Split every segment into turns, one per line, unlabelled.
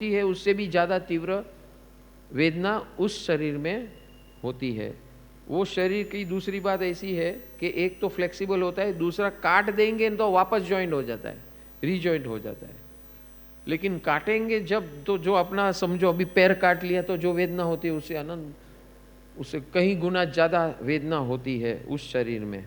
है उससे भी ज़्यादा तीव्र वेदना उस शरीर में होती है। वो शरीर की दूसरी बात ऐसी है कि एक तो फ्लेक्सिबल होता है, दूसरा काट देंगे तो वापस जॉइंट हो जाता है, रीजॉइंट हो जाता है। लेकिन काटेंगे जब तो जो अपना समझो अभी पैर काट लिया तो जो वेदना होती है उससे अनंत, उससे कई गुना ज़्यादा वेदना होती है उस शरीर में।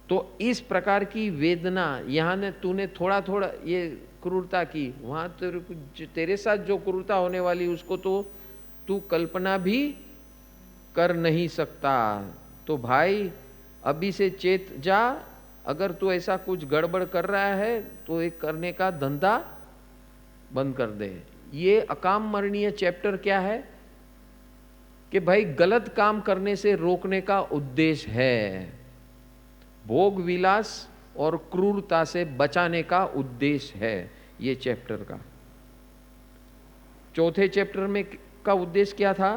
तो इस प्रकार की वेदना यहाँ ने तूने थोड़ा थोड़ा ये क्रूरता की, वहाँ तेरे साथ जो क्रूरता होने वाली उसको तो तू कल्पना भी कर नहीं सकता। तो भाई अभी से चेत जा, अगर तू ऐसा कुछ गड़बड़ कर रहा है तो एक करने का धंधा बंद कर दे। ये अकाम मरणीय चैप्टर क्या है कि भाई गलत काम करने से रोकने का उद्देश्य है, भोग विलास और क्रूरता से बचाने का उद्देश्य है ये चैप्टर का। चौथे चैप्टर में का उद्देश्य क्या था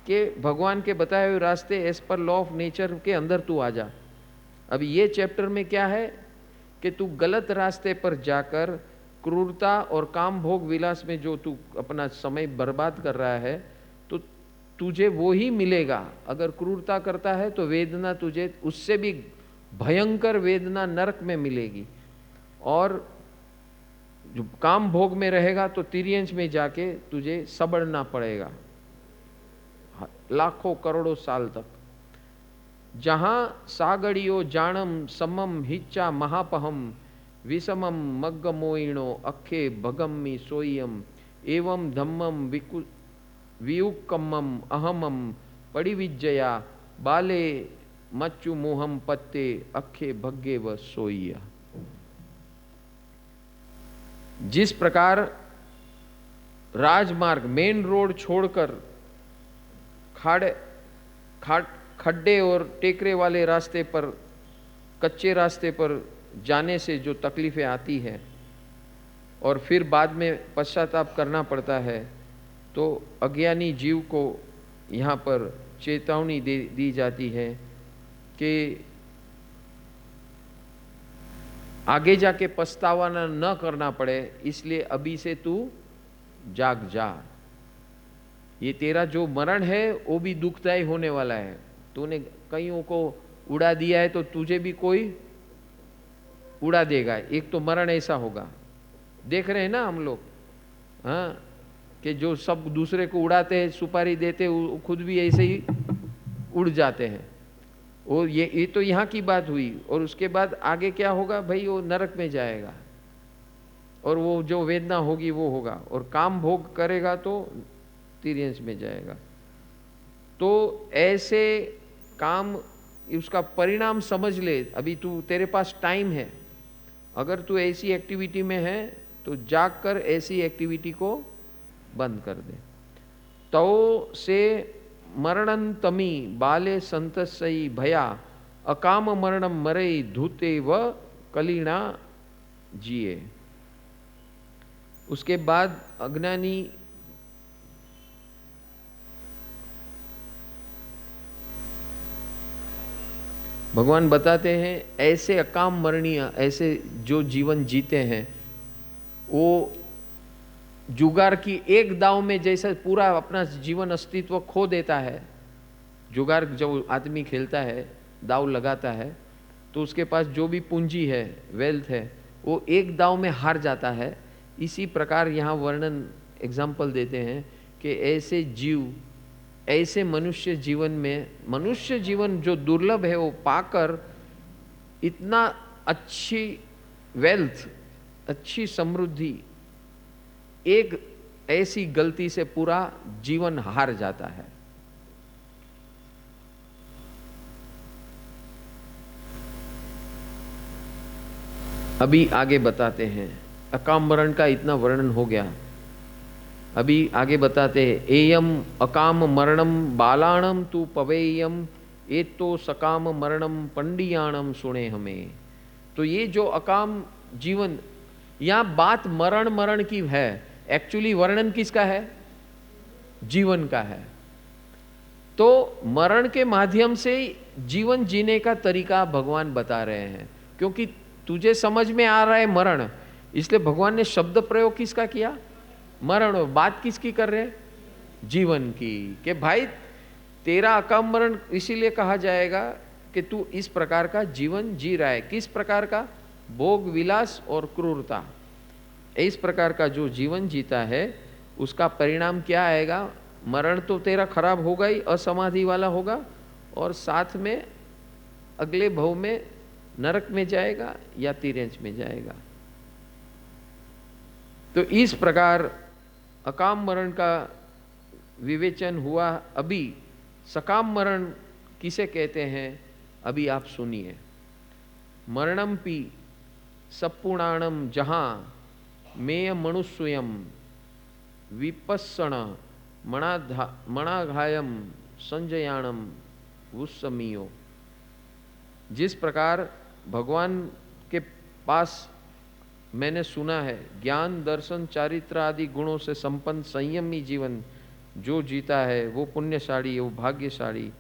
कि भगवान के बताए हुए रास्ते as per law of nature के अंदर तू आ जा। अब ये चैप्टर में क्या है कि तू गलत रास्ते पर जाकर क्रूरता और काम भोग विलास में जो तू अपना समय बर्बाद कर रहा है तो तुझे वो ही मिलेगा। अगर क्रूरता करता है तो वेदना तुझे उससे भी भयंकर वेदना नरक में मिलेगी, और जो काम भोग में रहेगा तो तिर्यंश में जाके तुझे सबड़ना पड़ेगा लाखों करोड़ों साल तक। जहां सागड़ियो जानम समम हिच्चा महापहम विषमम मग्गमोइणो अखे भगम्मी सोयम एवं धम्मम वियुक्कमम अहमम पड़िविजया बाले मच्चु मोहम पत्ते अखे भग्गे व सोइया। जिस प्रकार राजमार्ग मेन रोड छोड़कर खड्डे और टेकरे वाले रास्ते पर, कच्चे रास्ते पर जाने से जो तकलीफें आती हैं और फिर बाद में पश्चाताप करना पड़ता है, तो अज्ञानी जीव को यहाँ पर चेतावनी दी जाती है कि आगे जाके पछतावा न करना पड़े, इसलिए अभी से तू जाग जा। ये तेरा जो मरण है वो भी दुखदायी होने वाला है। तूने कईयों को उड़ा दिया है तो तुझे भी कोई उड़ा देगा। एक तो मरण ऐसा होगा, देख रहे हैं ना हम लोग, हाँ, कि जो सब दूसरे को उड़ाते हैं, सुपारी देते हैं, खुद भी ऐसे ही उड़ जाते हैं। और ये तो यहाँ की बात हुई, और उसके बाद आगे क्या होगा भाई, वो नरक में जाएगा और वो जो वेदना होगी वो होगा, और काम भोग करेगा तो तिर्यंश में जाएगा। तो ऐसे काम, उसका परिणाम समझ ले। अभी तू, तेरे पास टाइम है, अगर तू ऐसी एक्टिविटी में है तो जाग कर ऐसी एक्टिविटी को बंद कर दे। तो से मरणंतमी बाले संतसई भया अकाम मरणम मरई धूते व कलीणा जिए। उसके बाद अज्ञानी भगवान बताते हैं ऐसे अकाम मरणीय, ऐसे जो जीवन जीते हैं वो जुगार की एक दाव में जैसे पूरा अपना जीवन अस्तित्व खो देता है। जुगार जब आदमी खेलता है, दाव लगाता है, तो उसके पास जो भी पूंजी है, वेल्थ है, वो एक दाव में हार जाता है। इसी प्रकार यहाँ वर्णन एग्जाम्पल देते हैं कि ऐसे जीव, ऐसे मनुष्य जीवन में, मनुष्य जीवन जो दुर्लभ है वो पाकर इतना अच्छी वेल्थ, अच्छी समृद्धि, एक ऐसी गलती से पूरा जीवन हार जाता है। अभी आगे बताते हैं, अकाम मरण का इतना वर्णन हो गया, अभी आगे बताते हैं एयम अकाम मरणम बालाणम तू पवेयम ए तो सकाम मरणम पंडियाणम सुने हमें। तो ये जो अकाम जीवन, यहाँ बात मरण मरण की है, एक्चुअली वर्णन किसका है, जीवन का है। तो मरण के माध्यम से जीवन जीने का तरीका भगवान बता रहे हैं, क्योंकि तुझे समझ में आ रहा है मरण, इसलिए भगवान ने शब्द प्रयोग किसका किया, मरण। बात किसकी कर रहे हैं? जीवन की। कि भाई तेरा अकाम मरण इसीलिए कहा जाएगा कि तू इस प्रकार का जीवन जी रहा है। किस प्रकार का? भोग विलास और क्रूरता, इस प्रकार का जो जीवन जीता है उसका परिणाम क्या आएगा? मरण तो तेरा खराब होगा ही, असमाधि वाला होगा, और साथ में अगले भव में नरक में जाएगा या तिरेंच में जाएगा। तो इस प्रकार अकाम मरण का विवेचन हुआ। अभी सकाम मरण किसे कहते हैं अभी आप सुनिए। मरणम पी सपुणाणम जहां मेय मनुष्यम विपस्सण मणाघायम संजयाणम वुस्समियो। जिस प्रकार भगवान के पास मैंने सुना है ज्ञान दर्शन चारित्र आदि गुणों से संपन्न संयमी जीवन जो जीता है वो पुण्यशाली, वो भाग्यशाली,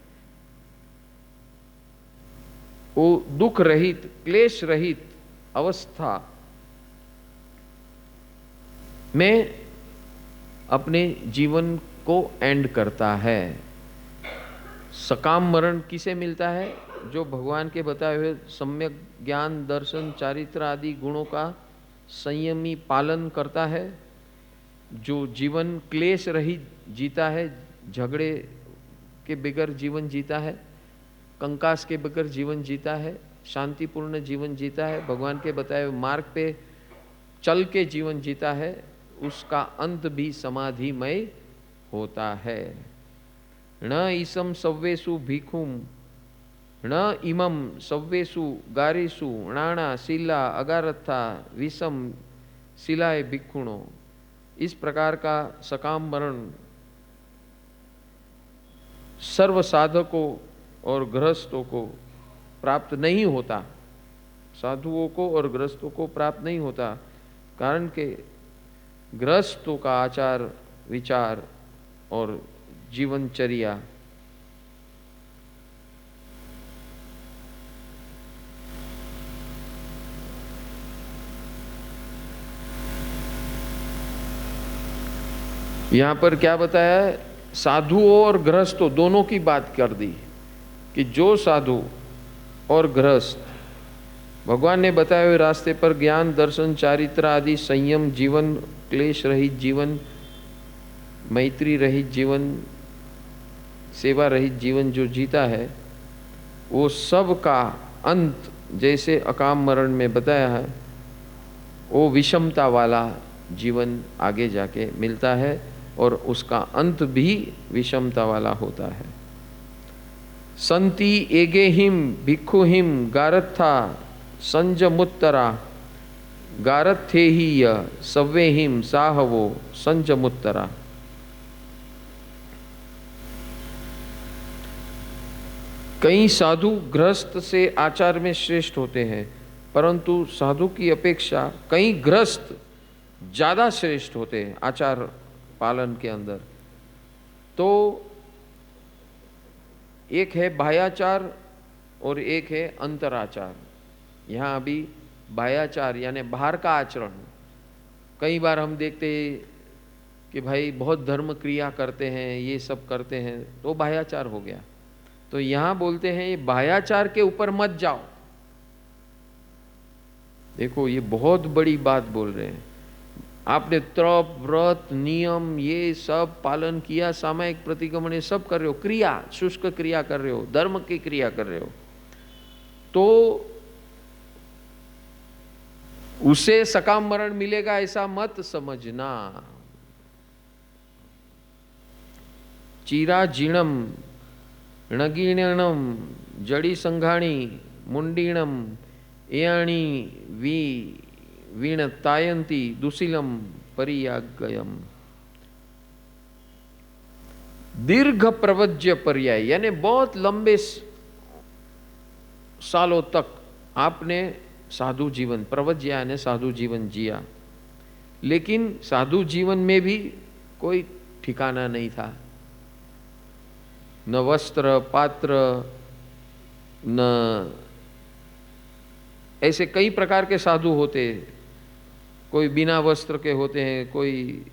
वो दुख रहित क्लेश रहित अवस्था में अपने जीवन को एंड करता है। सकाम मरण किसे मिलता है? जो भगवान के बताए हुए सम्यक ज्ञान दर्शन चारित्र आदि गुणों का संयमी पालन करता है, जो जीवन क्लेश रहित जीता है, झगड़े के बगैर जीवन जीता है, कंकास के बगैर जीवन जीता है, शांतिपूर्ण जीवन जीता है, भगवान के बताए हुए मार्ग पे चल के जीवन जीता है, उसका अंत भी समाधिमय होता है। न ईसम सव्वेसु भिखुम न इमम सव्वेसु गारेसु नाणा शिला अगारथा विषम शिलाए भिक्षुणो। इस प्रकार का सकाम मरण सर्व साधकों और गृहस्थों को प्राप्त नहीं होता, साधुओं को और गृहस्थों को प्राप्त नहीं होता। कारण के गृहस्थों का आचार विचार और जीवनचर्या यहाँ पर क्या बताया है? साधुओं और गृहस्थों दोनों की बात कर दी कि जो साधु और गृहस्थ भगवान ने बताए हुए रास्ते पर ज्ञान दर्शन चारित्र आदि संयम जीवन, क्लेश रहित जीवन, मैत्री रहित जीवन, सेवा रहित जीवन जो जीता है, वो सब का अंत जैसे अकाम मरण में बताया है वो विषमता वाला जीवन आगे जाके मिलता है और उसका अंत भी विषमता वाला होता है। संति एगेहिम भिक्षुहिम गारथा संजमुत्तरा गारथेहि सव्वेहिम साहवो संजमुत्तरा। कई साधु गृहस्थ से आचार में श्रेष्ठ होते हैं, परंतु साधु की अपेक्षा कई गृहस्थ ज्यादा श्रेष्ठ होते हैं आचार पालन के अंदर। तो एक है बाह्याचार और एक है अंतराचार। यहाँ अभी बाह्याचार यानी बाहर का आचरण, कई बार हम देखते हैं कि भाई बहुत धर्म क्रिया करते हैं, ये सब करते हैं, तो बाह्याचार हो गया। तो यहाँ बोलते हैं ये बाह्याचार के ऊपर मत जाओ। देखो ये बहुत बड़ी बात बोल रहे हैं। आपने तप व्रत नियम ये सब पालन किया, सामायिक प्रतिक्रमण ये सब कर रहे हो, क्रिया शुष्क क्रिया कर रहे हो, धर्म की क्रिया कर रहे हो, तो उसे सकाम मरण मिलेगा ऐसा मत समझना। चीरा जीणम णगीणम जड़ी संघाणी मुंडीणम एयाणी वीण तायंती दुशीलम परियागयम। दीर्घ प्रवज्य पर्याय यानी बहुत लंबे सालों तक आपने साधु जीवन, प्रवज्य यानी साधु जीवन जिया, लेकिन साधु जीवन में भी कोई ठिकाना नहीं था, न वस्त्र पात्र, न ऐसे कई प्रकार के साधु होते, कोई बिना वस्त्र के होते हैं, कोई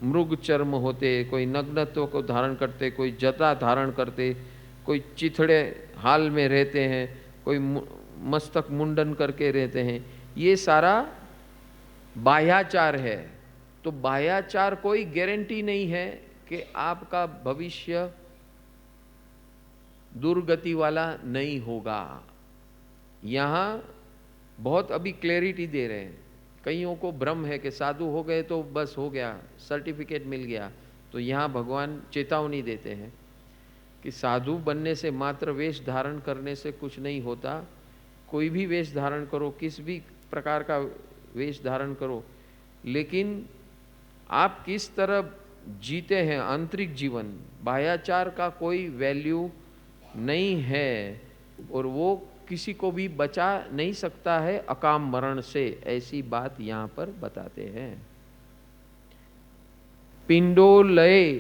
मृग चर्म होते, कोई नग्नत्व को धारण करते, कोई जटा धारण करते, कोई चिथड़े हाल में रहते हैं, कोई मस्तक मुंडन करके रहते हैं। ये सारा बाह्याचार है। तो बाह्याचार कोई गारंटी नहीं है कि आपका भविष्य दुर्गति वाला नहीं होगा। यहां बहुत अभी क्लैरिटी दे रहे हैं। कईयों को भ्रम है कि साधु हो गए तो बस हो गया, सर्टिफिकेट मिल गया। तो यहाँ भगवान चेतावनी देते हैं कि साधु बनने से मात्र वेश धारण करने से कुछ नहीं होता। कोई भी वेश धारण करो, किस भी प्रकार का वेश धारण करो, लेकिन आप किस तरह जीते हैं आंतरिक जीवन, बाह्याचार का कोई वैल्यू नहीं है और वो किसी को भी बचा नहीं सकता है अकाम मरण से। ऐसी बात यहां पर बताते हैं। पिंडोलय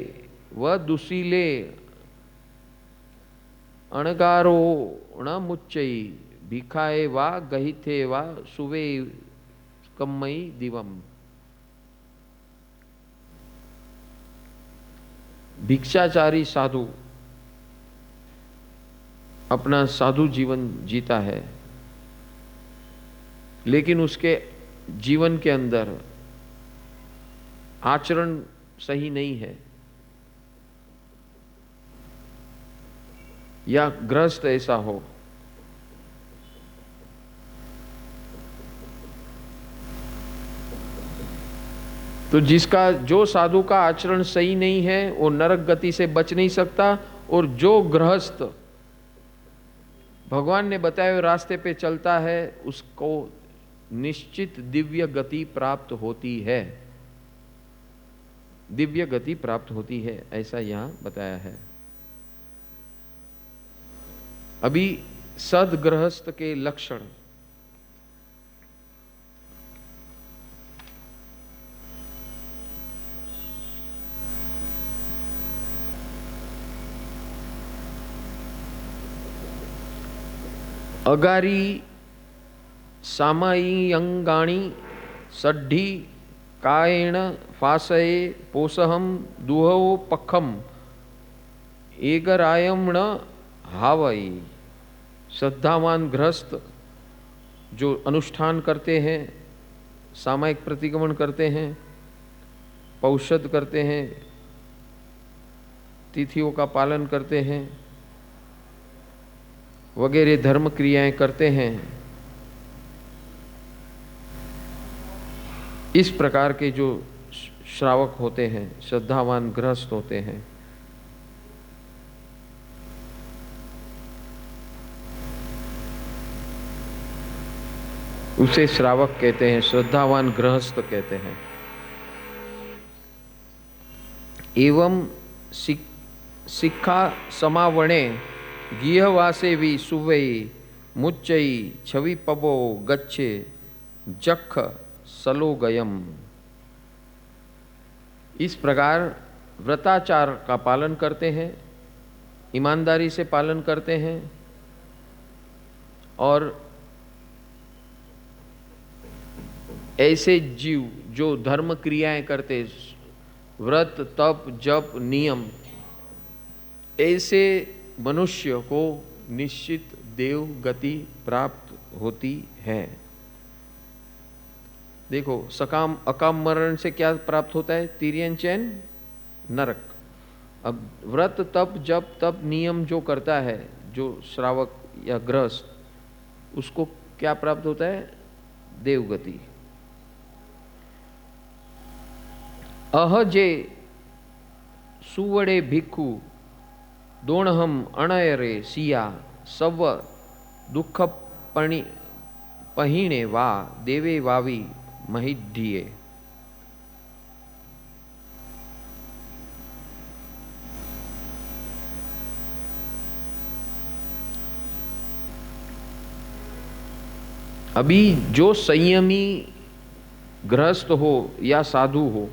व दुशीले अणगारो न मुच्चई भिखाए वा गहिथे वा सुवे कम्मई दिवम। भिक्षाचारी साधु अपना साधु जीवन जीता है, लेकिन उसके जीवन के अंदर आचरण सही नहीं है, या गृहस्थ ऐसा हो, तो जिसका जो साधु का आचरण सही नहीं है वो नरक गति से बच नहीं सकता। और जो गृहस्थ भगवान ने बताए हुए रास्ते पे चलता है उसको निश्चित दिव्य गति प्राप्त होती है, दिव्य गति प्राप्त होती है, ऐसा यहां बताया है। अभी सद्गृहस्थ के लक्षण, अगारी सामाई अंगाणी सड्ढी कायेण फासये पोसहम दुहवो पखम एगरायम न हावई। श्रद्धावान गृहस्थ जो अनुष्ठान करते हैं, सामायिक प्रतिगमन करते हैं, पौषध करते हैं, तिथियों का पालन करते हैं, वगैरह धर्म क्रियाएं करते हैं, इस प्रकार के जो श्रावक होते हैं, श्रद्धावान गृहस्थ होते हैं, उसे श्रावक कहते हैं, श्रद्धावान गृहस्थ कहते हैं। एवं सिक्खा समावणे गीहवासे भी सुवई मुच्चई छवि पबो गच्छे जख सलोगयम। इस प्रकार व्रताचार का पालन करते हैं, ईमानदारी से पालन करते हैं, और ऐसे जीव जो धर्म क्रियाएं करते, व्रत तप जप नियम, ऐसे मनुष्य को निश्चित देव गति प्राप्त होती है। देखो, सकाम अकाम मरण से क्या प्राप्त होता है? तिर्यन चैन नरक। अब व्रत तप जप तप नियम जो करता है, जो श्रावक या गृहस्थ, उसको क्या प्राप्त होता है? देवगति। अहजे सुवड़े भिक्खु दोणहम अणयरे सिया सव दुख पहिणे वा देवे वावी महिढ्ये। अभी जो संयमी गृहस्थ हो या साधु हो,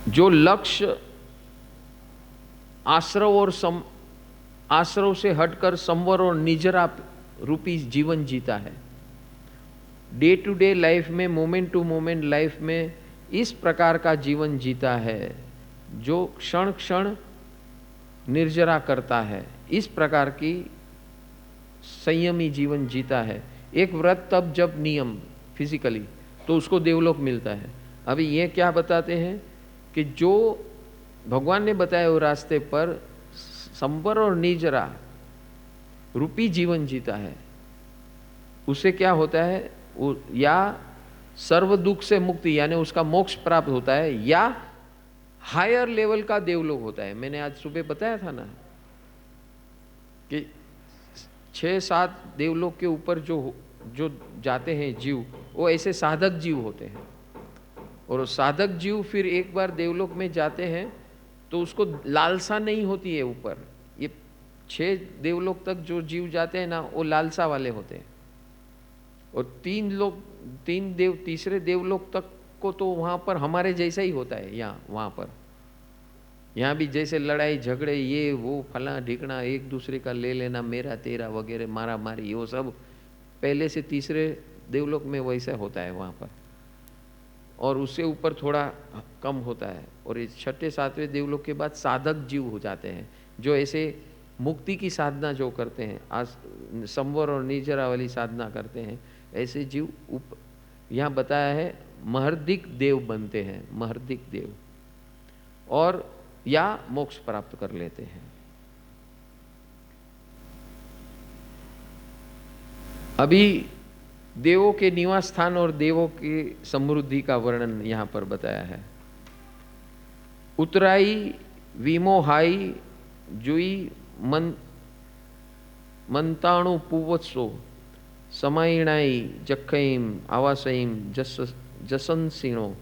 जो लक्ष्य आश्रव और आश्रव से हटकर संवर और निजरा रूपी जीवन जीता है, डे टू डे लाइफ में, मोमेंट टू मोमेंट लाइफ में इस प्रकार का जीवन जीता है, जो क्षण क्षण निर्जरा करता है, इस प्रकार की संयमी जीवन जीता है। एक व्रत तब जब नियम फिजिकली, तो उसको देवलोक मिलता है। अभी ये क्या बताते हैं कि जो भगवान ने बताया वो रास्ते पर संवर और निर्जरा रूपी जीवन जीता है, उसे क्या होता है, वो या सर्व दुख से मुक्ति यानी उसका मोक्ष प्राप्त होता है, या हायर लेवल का देवलोक होता है। मैंने आज सुबह बताया था ना कि 6-7 देवलोक के ऊपर जो जाते हैं जीव, वो ऐसे साधक जीव होते हैं। और साधक जीव फिर एक बार देवलोक में जाते हैं तो उसको लालसा नहीं होती है ऊपर। ये 6 देवलोक तक जो जीव जाते हैं ना, वो लालसा वाले होते हैं। और तीसरे देवलोक तक को तो वहां पर हमारे जैसा ही होता है। यहाँ भी जैसे लड़ाई झगड़े, ये वो फला ढिकना, एक दूसरे का ले लेना, मेरा तेरा वगैरह, मारा मारी, वो सब पहले से तीसरे देवलोक में वैसा होता है वहाँ पर। और उससे ऊपर थोड़ा कम होता है। और इस 6-7वें देवलोक के बाद साधक जीव हो जाते हैं, जो ऐसे मुक्ति की साधना जो करते हैं, आज संवर और निर्जरा वाली साधना करते हैं, ऐसे जीव यहाँ बताया है महर्दिक देव बनते हैं, महर्दिक देव, और या मोक्ष प्राप्त कर लेते हैं। अभी देवों के निवास स्थान और देवों की समृद्धि का वर्णन यहां पर बताया है। उतराई विमोहाई जुई मंताणु पुवत्सो समायणाई जखईम आवासईम जसंसिणो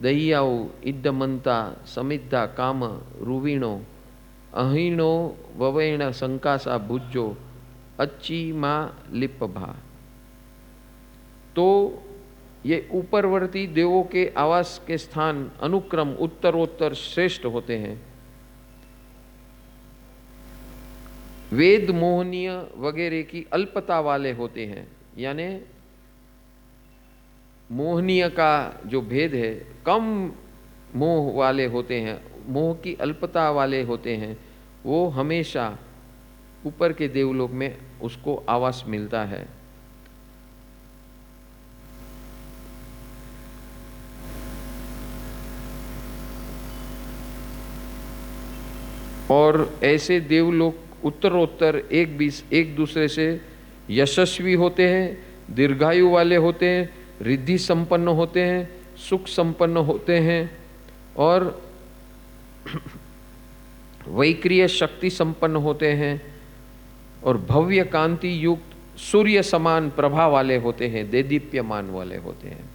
दहियाओ इड्डमंता समिद्धा काम रुवीणो अहीणो ववेण संकासा भुज्जो अच्छी माँ लिपभा। तो ये ऊपरवर्ती देवों के आवास के स्थान अनुक्रम उत्तरोत्तर श्रेष्ठ होते हैं। वेद मोहनीय वगैरह की अल्पता वाले होते हैं, यानी मोहनीय का जो भेद है, कम मोह वाले होते हैं, मोह की अल्पता वाले होते हैं, वो हमेशा ऊपर के देवलोक में उसको आवास मिलता है। और ऐसे देवलोक उत्तरोत्तर एक दूसरे से यशस्वी होते हैं, दीर्घायु वाले होते हैं, रिद्धि संपन्न होते हैं, सुख संपन्न होते हैं, और वैक्रिय शक्ति संपन्न होते हैं, और भव्य कांति युक्त सूर्य समान प्रभा वाले होते हैं, देदीप्यमान वाले होते हैं।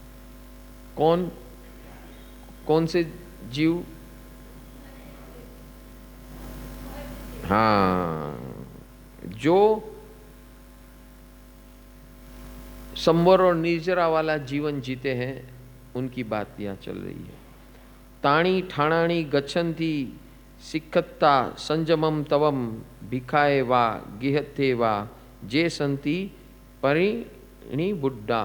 कौन से जीव? हाँ, जो संवर और निर्जरा वाला जीवन जीते हैं, उनकी बात यहाँ चल रही है। ताणी ठाणाणी गच्छन्ति सिक्खत्ता संजमम तवम भिखाए वा गिहते वा जे संति परिणी बुड्ढा।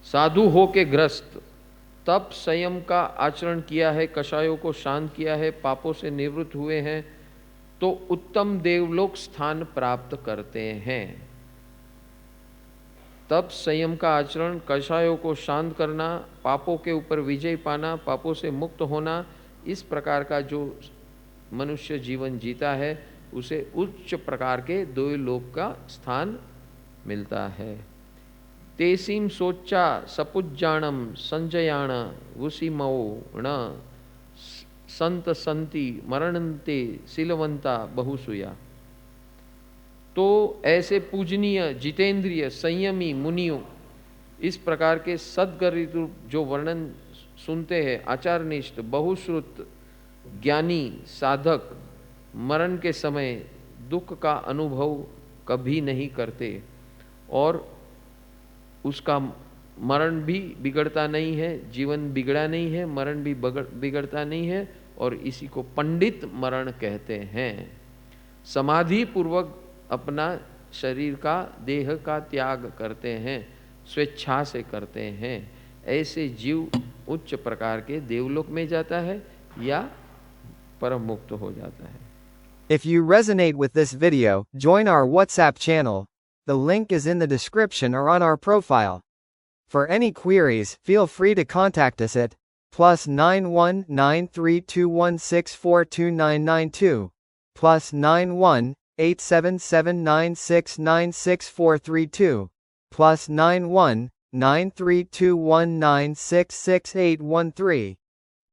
साधु हो के ग्रस्त, तप संयम का आचरण किया है, कषायों को शांत किया है, पापों से निवृत्त हुए हैं, तो उत्तम देवलोक स्थान प्राप्त करते हैं। तप संयम का आचरण, कषायों को शांत करना, पापों के ऊपर विजय पाना, पापों से मुक्त होना, इस प्रकार का जो मनुष्य जीवन जीता है, उसे उच्च प्रकार के देवलोक का स्थान मिलता है। तेसीम सोचा सपुज्जाणम संजयाण वुसीमो न संत संति मरणन्ते सिलवंता बहुसुया। तो ऐसे पूजनीय जितेंद्रिय संयमी मुनियों, इस प्रकार के सद्गरितु जो वर्णन सुनते हैं, आचारनिष्ठ बहुश्रुत ज्ञानी साधक मरण के समय दुख का अनुभव कभी नहीं करते, और उसका मरण भी बिगड़ता नहीं है, जीवन बिगड़ा नहीं है, मरण भी बिगड़ता नहीं है, और इसी को पंडित मरण कहते हैं। समाधि पूर्वक अपना शरीर का, देह का त्याग करते हैं, स्वेच्छा से करते हैं। ऐसे जीव उच्च प्रकार के देवलोक में जाता है या परम मुक्त हो जाता है।
If you resonate with this video, join our WhatsApp channel. The link is in the description or on our profile. For any queries, feel free to contact us at +91 932164292, +91 87796966432, +91 93219666813.